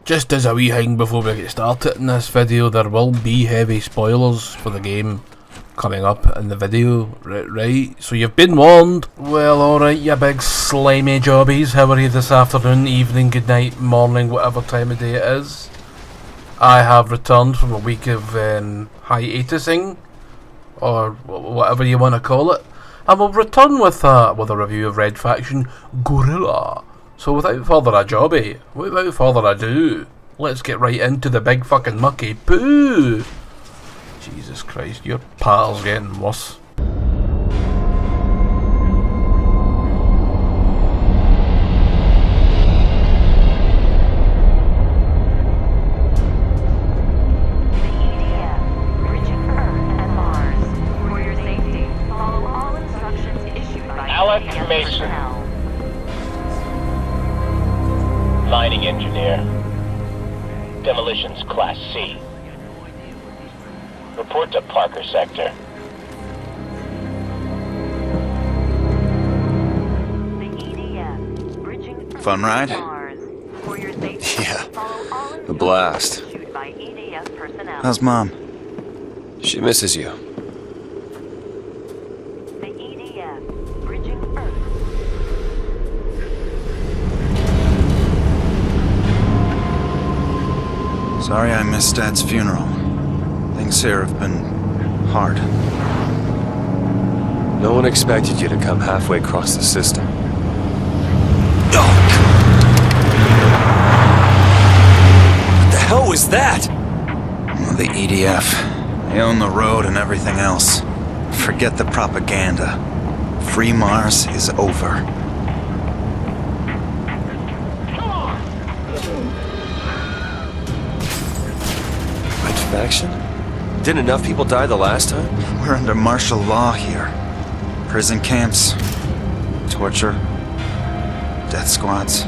Just as a wee thing before we get started in this video, there will be heavy spoilers for the game coming up in the video, right? So you've been warned. Well, alright, you big slimy jobbies. How are you this afternoon, evening, good night, morning, whatever time of day it is? I have returned from a week of hiatusing, or whatever you want to call it, and we'll return with a review of Red Faction Guerrilla. So without further ado, let's get right into the big fucking mucky poo. Jesus Christ, your pattern's getting worse. Mining engineer. Demolitions Class C. Report to Parker Sector. Fun ride? Yeah, a blast. How's Mom? She misses you. Sorry I missed Dad's funeral. Things here have been hard. No one expected you to come halfway across the system. What the hell was that? Well, the EDF. They own the road and everything else. Forget the propaganda. Free Mars is over. Faction? Didn't enough people die the last time? We're under martial law here. Prison camps, torture, death squads.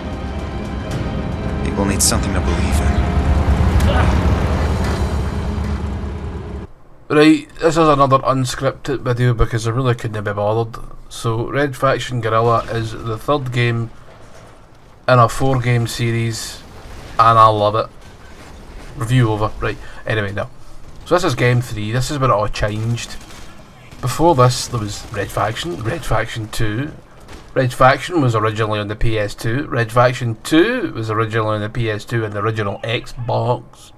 People need something to believe in. Right, this is another unscripted video because I really couldn't be bothered. So, Red Faction Guerrilla is the third game in a 4-game series, and I love it. Review over. Right, anyway, no. So this is game 3, this is where it all changed. Before this, there was Red Faction, Red Faction 2. Red Faction was originally on the PS2. Red Faction 2 was originally on the PS2 and the original Xbox.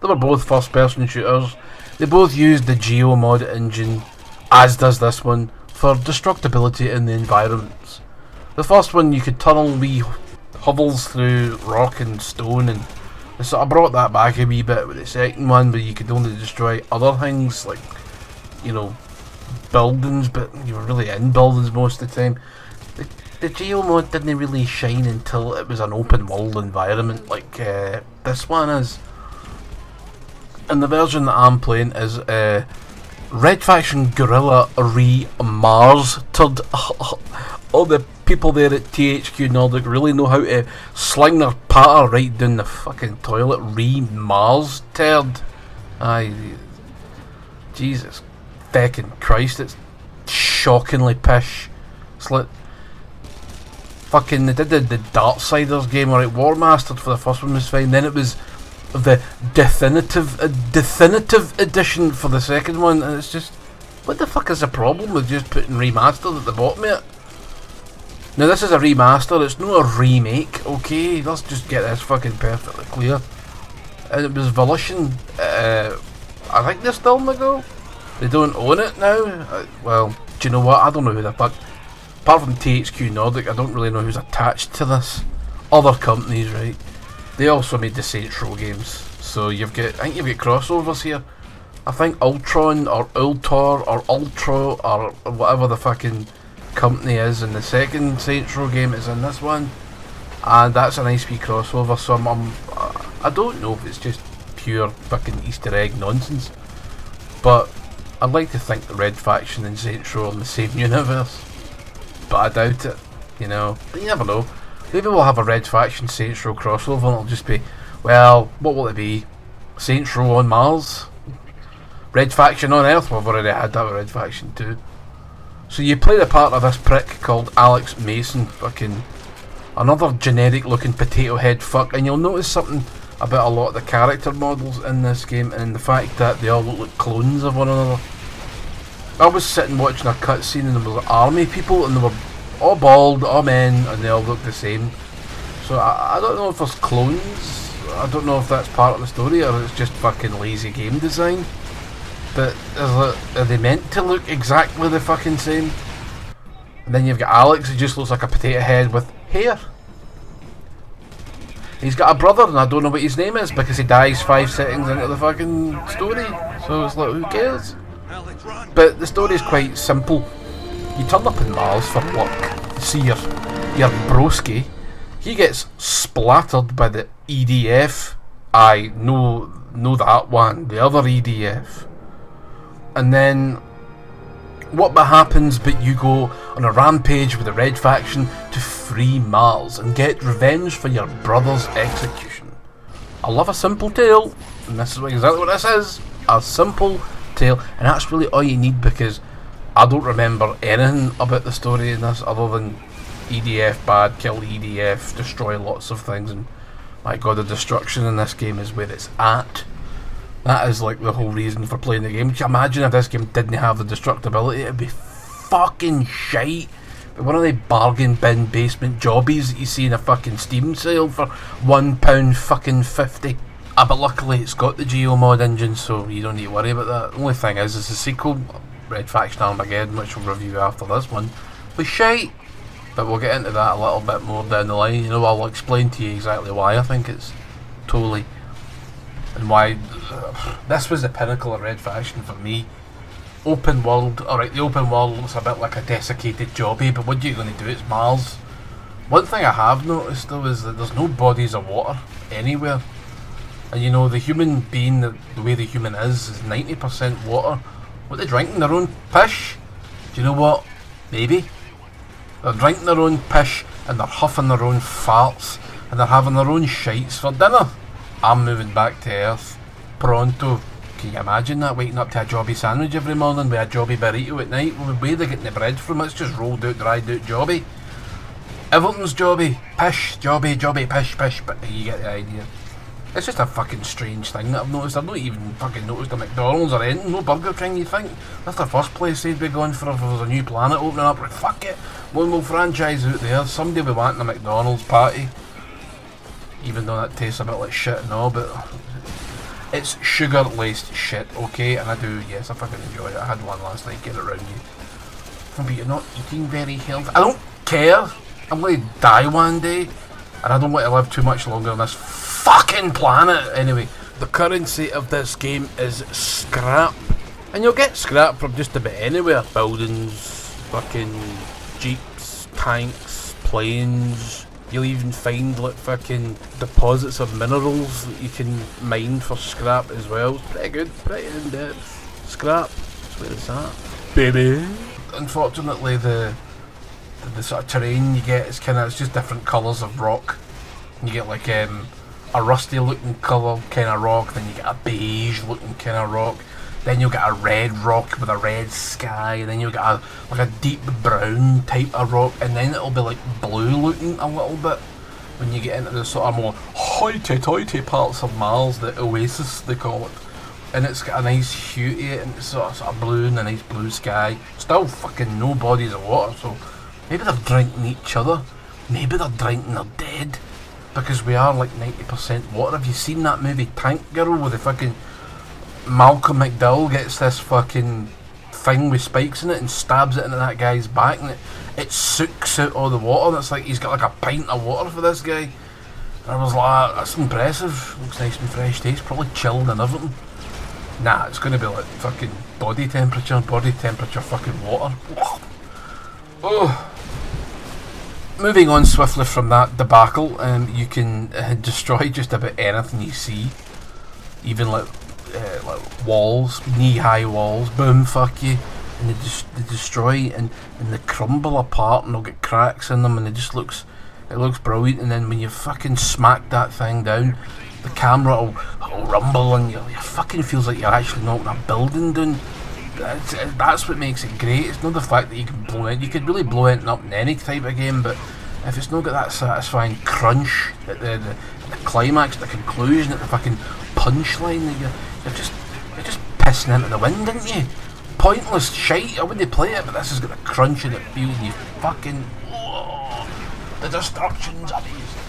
They were both first-person shooters. They both used the GeoMod engine, as does this one, for destructibility in the environments. The first one, you could tunnel wee hovels through rock and stone, and they sort of brought that back a wee bit with the second one, but you could only destroy other things like, you know, buildings, but you were really in buildings most of the time. The GeoMod didn't really shine until it was an open world environment like this one is. And the version that I'm playing is Red Faction Guerrilla Re-mars-tered. All the people there at THQ Nordic really know how to sling their patter right down the fucking toilet. Re-mars-tered. Aye, Jesus fucking Christ, it's shockingly pish. It's like fucking, they did the Darksiders game, alright, War Mastered for the first one was fine, then it was the definitive edition for the second one, and it's just, what the fuck is the problem with just putting remastered at the bottom of it? Now this is a remaster, it's not a remake, okay? Let's just get this fucking perfectly clear. And it was Volition, I think they're still on the go. They don't own it now. Well, do you know what? I don't know who the fuck. Apart from THQ Nordic, I don't really know who's attached to this. Other companies, right? They also made the Saints Row games. So I think you've got crossovers here. I think Ultron or Ultor or Ultra or whatever the fucking company is in the second Saints Row game is in this one, and that's a nice wee crossover. So I don't know if it's just pure fucking Easter egg nonsense, but I'd like to think the Red Faction and Saints Row are in the same universe, but I doubt it, you know. But you never know. Maybe we'll have a Red Faction Saints Row crossover and it'll just be, well, what will it be? Saints Row on Mars? Red Faction on Earth? We've already had that with Red Faction 2. So you play the part of this prick called Alex Mason, fucking another generic looking potato head fuck, and you'll notice something about a lot of the character models in this game, and the fact that they all look like clones of one another. I was sitting watching a cutscene and there was army people and they were all bald, all men, and they all looked the same. So I don't know if there's clones, I don't know if that's part of the story or it's just fucking lazy game design. But are they meant to look exactly the fucking same? And then you've got Alex, who just looks like a potato head with hair. He's got a brother and I don't know what his name is because he dies 5 seconds into the fucking story. So it's like, who cares? But the story is quite simple. You turn up in Mars for work, see your broski. He gets splattered by the EDF. I know that one, the other EDF. And then what happens but you go on a rampage with the Red Faction to free Mars and get revenge for your brother's execution. I love a simple tale, and this is exactly what this is, a simple tale, and that's really all you need because I don't remember anything about the story in this other than EDF bad, kill EDF, destroy lots of things, and my god, the destruction in this game is where it's at. That is like the whole reason for playing the game. Can you imagine if this game didn't have the destructibility? It'd be fucking shite. But one of the bargain bin basement jobbies that you see in a fucking Steam sale for £1 fucking 50. But luckily it's got the GeoMod engine, so you don't need to worry about that. The only thing is the sequel, Red Faction Armageddon, which we'll review after this one, was shite. But we'll get into that a little bit more down the line. You know, I'll explain to you exactly why I think it's totally, and why this was the pinnacle of Red Faction for me. Open world, alright, the open world looks a bit like a desiccated jobby, but what are you going to do? It's Mars. One thing I have noticed though is that there's no bodies of water anywhere. And you know, the human being, the way the human is 90% water. What, they're drinking their own pish? Do you know what? Maybe. They're drinking their own pish and they're huffing their own farts and they're having their own shites for dinner. I'm moving back to Earth pronto. Can you imagine that? Waking up to a jobby sandwich every morning with a jobby burrito at night? Well, where are they getting the bread from? It's just rolled out, dried out jobby. Everything's jobby. Pish, jobby, pish, pish. But you get the idea. It's just a fucking strange thing that I've noticed. I've not even fucking noticed a McDonald's or anything. No Burger King, you think? That's the first place they'd be going for if there was a new planet opening up. Like, fuck it. One more franchise out there. Somebody will be wanting a McDonald's patty. Even though that tastes a bit like shit and all, but it's sugar-laced shit, okay? And I do, yes, I fucking enjoy it. I had one last night, get it round you. But you're not eating very healthy. I don't care. I'm going to die one day. And I don't want to live too much longer on this fucking planet. Anyway, the currency of this game is scrap. And you'll get scrap from just about anywhere. Buildings, fucking jeeps, tanks, planes. You'll even find like fucking deposits of minerals that you can mine for scrap as well. It's pretty good, pretty in depth. Scrap, that's where it's at, baby. Unfortunately, the sort of terrain you get is it's just different colours of rock. You get like a rusty looking colour kind of rock, then you get a beige looking kind of rock. Then you'll get a red rock with a red sky, and then you'll get a deep brown type of rock, and then it'll be like blue looking a little bit when you get into the sort of more hoity-toity parts of Mars, the oasis they call it. And it's got a nice hue to it, and it's sort of blue and a nice blue sky. Still fucking no bodies of water, so maybe they're drinking each other. Maybe they're drinking their dead, because we are like 90% water. Have you seen that movie Tank Girl with the fucking Malcolm McDowell gets this fucking thing with spikes in it and stabs it into that guy's back, and it soaks out all the water, and it's like he's got like a pint of water for this guy. And I was like, that's impressive. Looks nice and fresh taste, probably chilled and everything. Nah, it's going to be like fucking body temperature fucking water. Oh. Moving on swiftly from that debacle, you can destroy just about anything you see, even like walls, knee-high walls. Boom, fuck you, and they destroy and they crumble apart, and they'll get cracks in them, and it looks brilliant. And then when you fucking smack that thing down, the camera will rumble, and you fucking feels like you're actually knocking a building down. That's what makes it great. It's not the fact that you can blow it. You could really blow anything up in any type of game, but if it's not got that satisfying crunch at the climax, at the conclusion, at the fucking punchline, that you're just pissing into the wind, aren't you? Pointless shite. I wouldn't play it, but this has got the crunch in it feels, and you fucking the destruction's amazing.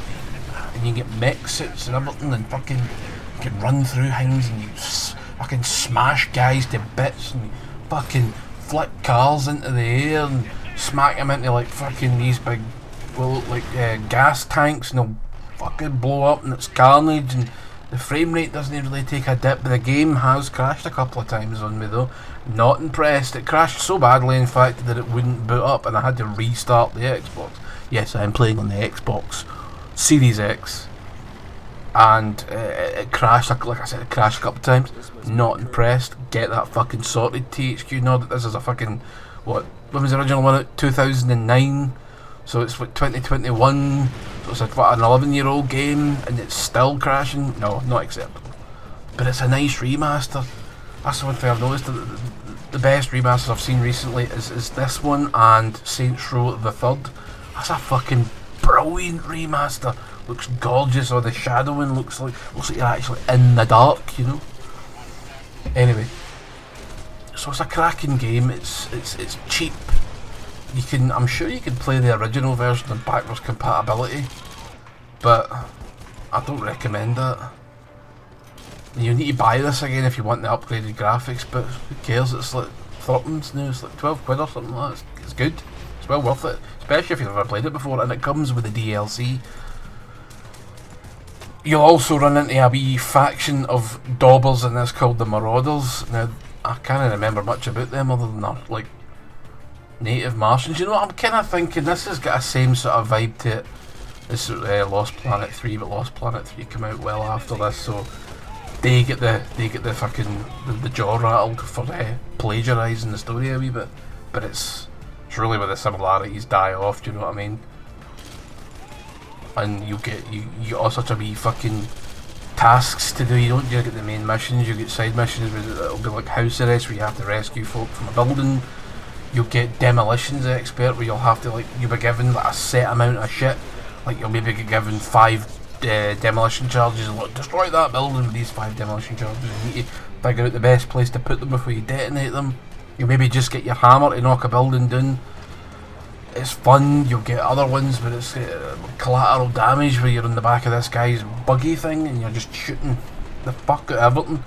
And you get mech suits and everything, and fucking you can run through things, and you fucking smash guys to bits, and you fucking flick cars into the air and smack them into like fucking these big, well, like gas tanks, and they'll fucking blow up, and it's carnage, and the frame rate doesn't really take a dip, but the game has crashed a couple of times on me though. Not impressed. It crashed so badly, in fact, that it wouldn't boot up, and I had to restart the Xbox. Yes, I am playing on the Xbox Series X, and it crashed. Like I said, it crashed a couple of times. Not impressed. Get that fucking sorted, THQ. Know that this is a fucking when was the original one out? 2009. So it's what, 2021. So it's like what, an 11-year-old game, and it's still crashing. No, not acceptable. But it's a nice remaster. That's the one thing I've noticed. The best remasters I've seen recently is this one and Saints Row the Third. That's a fucking brilliant remaster. Looks gorgeous. Or the shadowing looks like you're actually in the dark, you know. Anyway, so it's a cracking game. It's cheap. I'm sure you can play the original version on backwards compatibility, but I don't recommend that. You need to buy this again if you want the upgraded graphics, but who cares? It's like threepence now. It's like 12 quid or something like that. It's good. It's well worth it, especially if you've never played it before, and it comes with the DLC. You'll also run into a wee faction of daubers in this called the Marauders. Now, I can't remember much about them other than they're like native Martians. You know what, I'm kind of thinking this has got a same sort of vibe to it. This is Lost Planet 3, but Lost Planet 3 came out well after this, so they get the fucking the jaw rattled for plagiarising the story a wee bit. But it's really where the similarities die off. Do you know what I mean? And you get all sorts of wee fucking tasks to do. You get the main missions. You get side missions where it'll be like house arrest, where you have to rescue folk from a building. You'll get demolitions expert, where you'll be given like a set amount of shit. Like you'll maybe get given 5 demolition charges, and like, destroy that building with these 5 demolition charges. You need to figure out the best place to put them before you detonate them. You'll maybe just get your hammer to knock a building down. It's fun. You'll get other ones where it's collateral damage, where you're in the back of this guy's buggy thing and you're just shooting the fuck out of everything.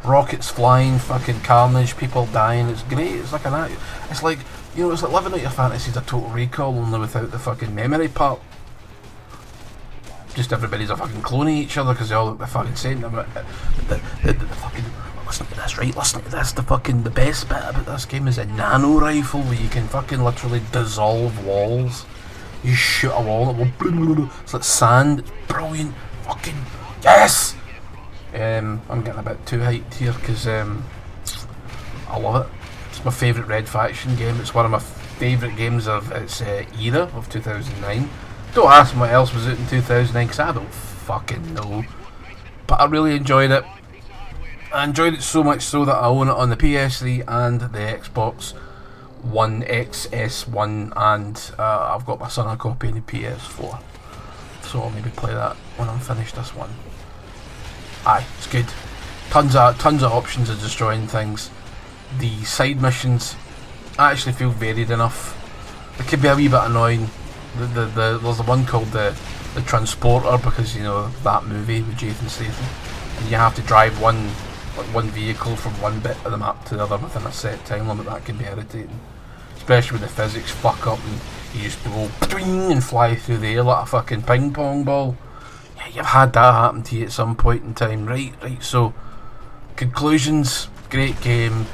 Rockets flying, fucking carnage, people dying. It's great. It's like it's like, you know, it's like living out your fantasies of Total Recall, only without the fucking memory part. Just everybody's a fucking cloning each other because they all look the fucking same. The fucking, listen to this, right? Listen to this. The best bit about this game is a nano rifle where you can fucking literally dissolve walls. You shoot a wall and it will, it's like sand. It's brilliant. Fucking yes. I'm getting a bit too hyped here because I love it. It's my favourite Red Faction game. It's one of my favourite games of its era of 2009. Don't ask me what else was out in 2009 because I don't fucking know. But I really enjoyed it. I enjoyed it so much so that I own it on the PS3 and the Xbox One XS1, and I've got my son a copy of the PS4. So I'll maybe play that when I'm finished this one. Aye, it's good. Tons of options of destroying things. The side missions I actually feel varied enough. It could be a wee bit annoying. There's the one called the Transporter, because you know that movie with Jason Statham, and you have to drive one vehicle from one bit of the map to the other within a set time limit. That can be irritating, especially when the physics fuck up and you just go twing and fly through the air like a fucking ping pong ball. Yeah, you've had that happen to you at some point in time, right? So, conclusions: great game,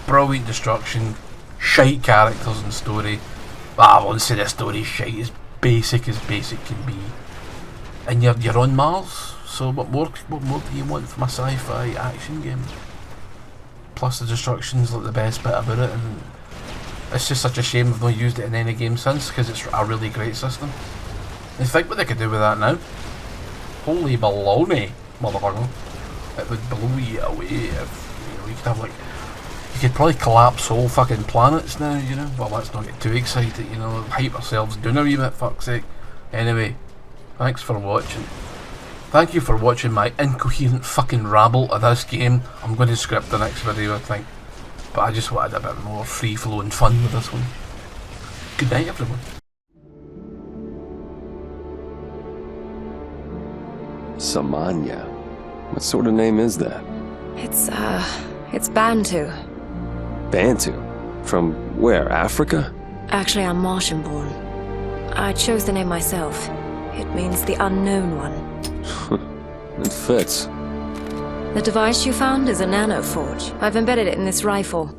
brilliant destruction, shite characters and story. I won't say the story's shite, as basic can be. And you're on Mars, so what more do you want from a sci-fi action game? Plus the destruction's like the best bit about it, and it's just such a shame I've not used it in any game since, because it's a really great system. You think what they could do with that now? Holy baloney, motherfucker. It would blow you away if you could have like You could probably collapse whole fucking planets now, you know? Well, let's not get too excited, you know? Hype ourselves down a wee bit, fuck's sake. Anyway, thanks for watching. Thank you for watching my incoherent fucking rabble of this game. I'm going to script the next video, I think. But I just wanted a bit more free-flowing fun with this one. Good night, everyone. Samanya. What sort of name is that? It's Bantu. Bantu? From where? Africa? Actually, I'm Martian-born. I chose the name myself. It means the unknown one. It fits. The device you found is a nanoforge. I've embedded it in this rifle.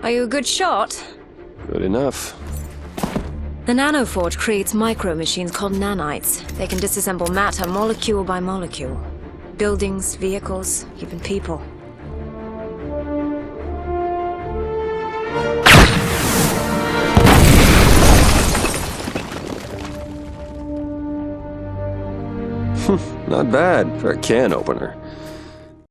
Are you a good shot? Good enough. The nanoforge creates micro-machines called nanites. They can disassemble matter molecule by molecule. Buildings, vehicles, even people. Not bad for a can opener.